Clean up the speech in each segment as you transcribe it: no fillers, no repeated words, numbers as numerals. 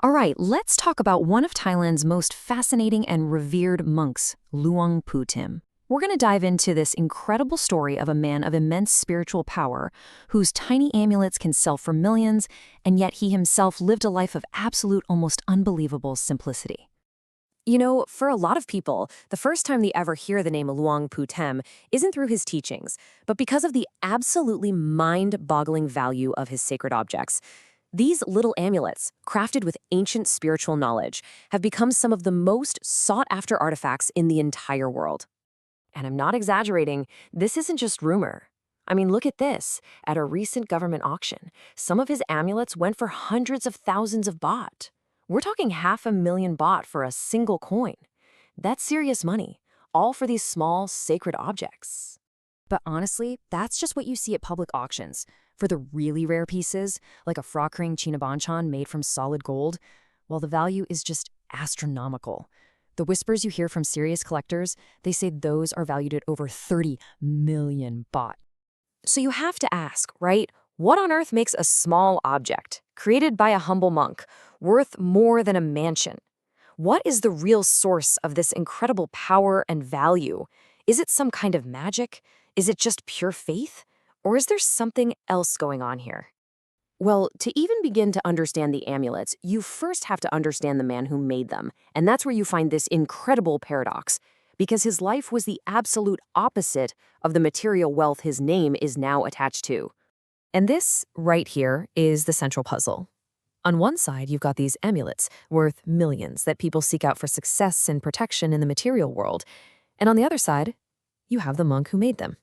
All right, let's talk about one of Thailand's most fascinating and revered monks, Luang Pu Tim. We're going to dive into this incredible story of a man of immense spiritual power whose tiny amulets can sell for millions, and yet he himself lived a life of absolute, almost unbelievable simplicity. You know, for a lot of people, the first time they ever hear the name Luang Pu Tim isn't through his teachings, but because of the absolutely mind-boggling value of his sacred objects. These little amulets, crafted with ancient spiritual knowledge, have become some of the most sought-after artifacts in the entire world. And I'm not exaggerating, this isn't just rumor. I mean, look at this. At a recent government auction, some of his amulets went for hundreds of thousands of baht. We're talking 500,000 baht for a single coin. That's serious money, all for these small, sacred objects. But honestly, that's just what you see at public auctions. For the really rare pieces, like a Phra Chinabanchan made from solid gold, well, the value is just astronomical. The whispers you hear from serious collectors, they say those are valued at over 30 million baht. So you have to ask, right? What on earth makes a small object, created by a humble monk, worth more than a mansion? What is the real source of this incredible power and value? Is it some kind of magic? Is it just pure faith? Or is there something else going on here? Well, to even begin to understand the amulets, you first have to understand the man who made them. And that's where you find this incredible paradox, because his life was the absolute opposite of the material wealth his name is now attached to. And this, right here, is the central puzzle. On one side, you've got these amulets worth millions that people seek out for success and protection in the material world. And on the other side, you have the monk who made them.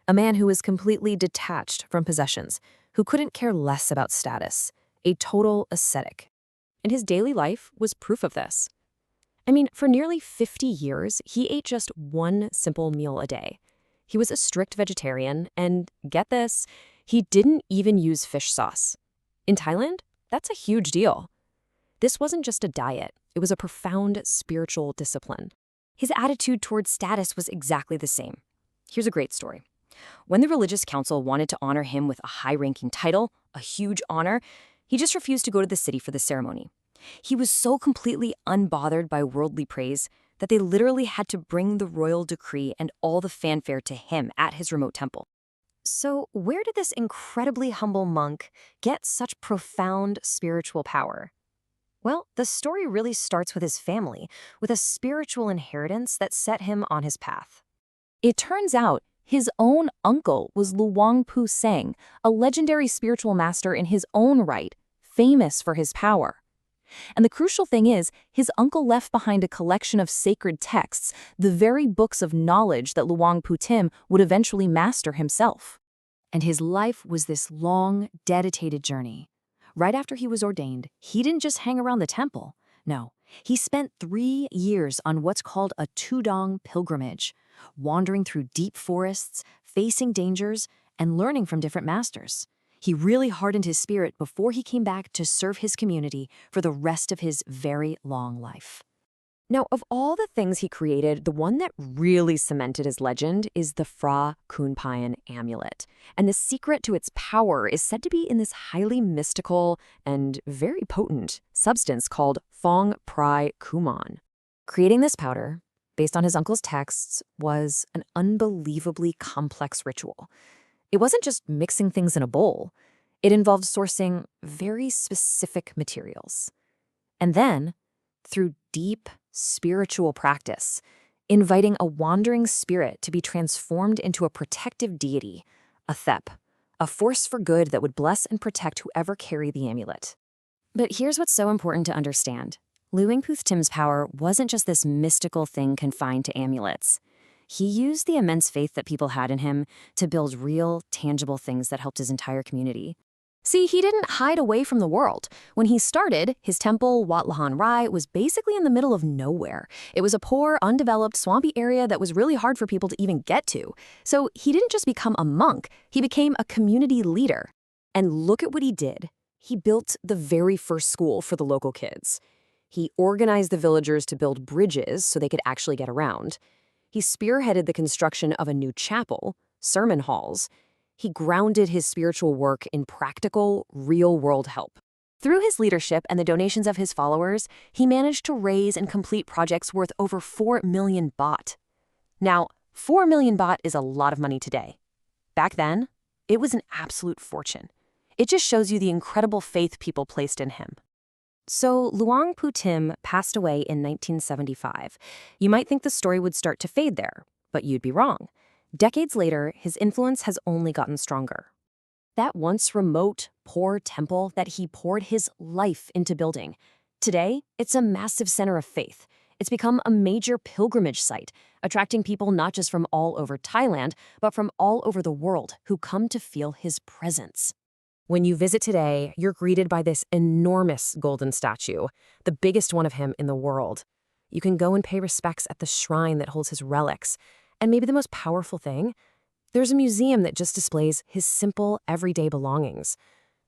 A man who is completely detached from possessions, who couldn't care less about status, a total ascetic. And his daily life was proof of this. I mean, for nearly 50 years, he ate just one simple meal a day. He was a strict vegetarian, and get this, he didn't even use fish sauce. In Thailand, that's a huge deal. This wasn't just a diet, it was a profound spiritual discipline. His attitude towards status was exactly the same. Here's a great story. When the religious council wanted to honor him with a high-ranking title, a huge honor, he just refused to go to the city for the ceremony. He was so completely unbothered by worldly praise that they literally had to bring the royal decree and all the fanfare to him at his remote temple. So where did this incredibly humble monk get such profound spiritual power? Well, the story really starts with his family, with a spiritual inheritance that set him on his path. It turns out his own uncle was Luang Pu Sang, a legendary spiritual master in his own right, famous for his power. And the crucial thing is, his uncle left behind a collection of sacred texts, the very books of knowledge that Luang Pu Tim would eventually master himself. And his life was this long, dedicated journey. Right after he was ordained, he didn't just hang around the temple. No, he spent 3 years on what's called a Tudong pilgrimage, wandering through deep forests, facing dangers, and learning from different masters. He really hardened his spirit before he came back to serve his community for the rest of his very long life. Now, of all the things he created, the one that really cemented his legend is the Phra amulet. And the secret to its power is said to be in this highly mystical and very potent substance called Thong Phrai Kumarn. Creating this powder, based on his uncle's texts, was an unbelievably complex ritual. It wasn't just mixing things in a bowl. It involved sourcing very specific materials. And then, through deep spiritual practice, inviting a wandering spirit to be transformed into a protective deity, a Thep, a force for good that would bless and protect whoever carried the amulet. But here's what's so important to understand. Luang Pu Tim's power wasn't just this mystical thing confined to amulets. He used the immense faith that people had in him to build real, tangible things that helped his entire community. See, he didn't hide away from the world. When he started, his temple, Wat Lahan Rai, was basically in the middle of nowhere. It was a poor, undeveloped, swampy area that was really hard for people to even get to. So he didn't just become a monk, he became a community leader. And look at what he did. He built the very first school for the local kids. He organized the villagers to build bridges so they could actually get around. He spearheaded the construction of a new chapel, sermon halls. He grounded his spiritual work in practical, real-world help. Through his leadership and the donations of his followers, he managed to raise and complete projects worth over 4 million baht. Now, 4 million baht is a lot of money today. Back then, it was an absolute fortune. It just shows you the incredible faith people placed in him. So Luang Pu Tim passed away in 1975. You might think the story would start to fade there, but you'd be wrong. Decades later, his influence has only gotten stronger. That once remote, poor temple that he poured his life into building, today, it's a massive center of faith. It's become a major pilgrimage site, attracting people not just from all over Thailand, but from all over the world who come to feel his presence. When you visit today, you're greeted by this enormous golden statue, the biggest one of him in the world. You can go and pay respects at the shrine that holds his relics. And maybe the most powerful thing, there's a museum that just displays his simple, everyday belongings.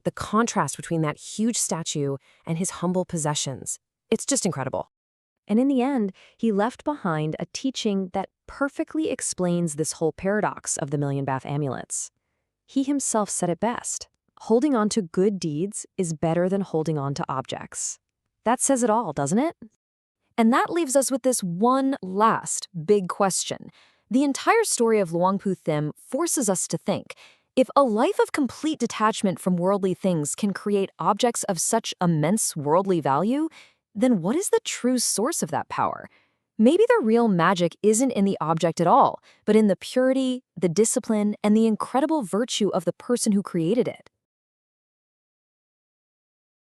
The contrast between that huge statue and his humble possessions, it's just incredible. And in the end, he left behind a teaching that perfectly explains this whole paradox of the million bath amulets. He himself said it best. Holding on to good deeds is better than holding on to objects. That says it all, doesn't it? And that leaves us with this one last big question. The entire story of Luang Pu Tim forces us to think, if a life of complete detachment from worldly things can create objects of such immense worldly value, then what is the true source of that power? Maybe the real magic isn't in the object at all, but in the purity, the discipline, and the incredible virtue of the person who created it.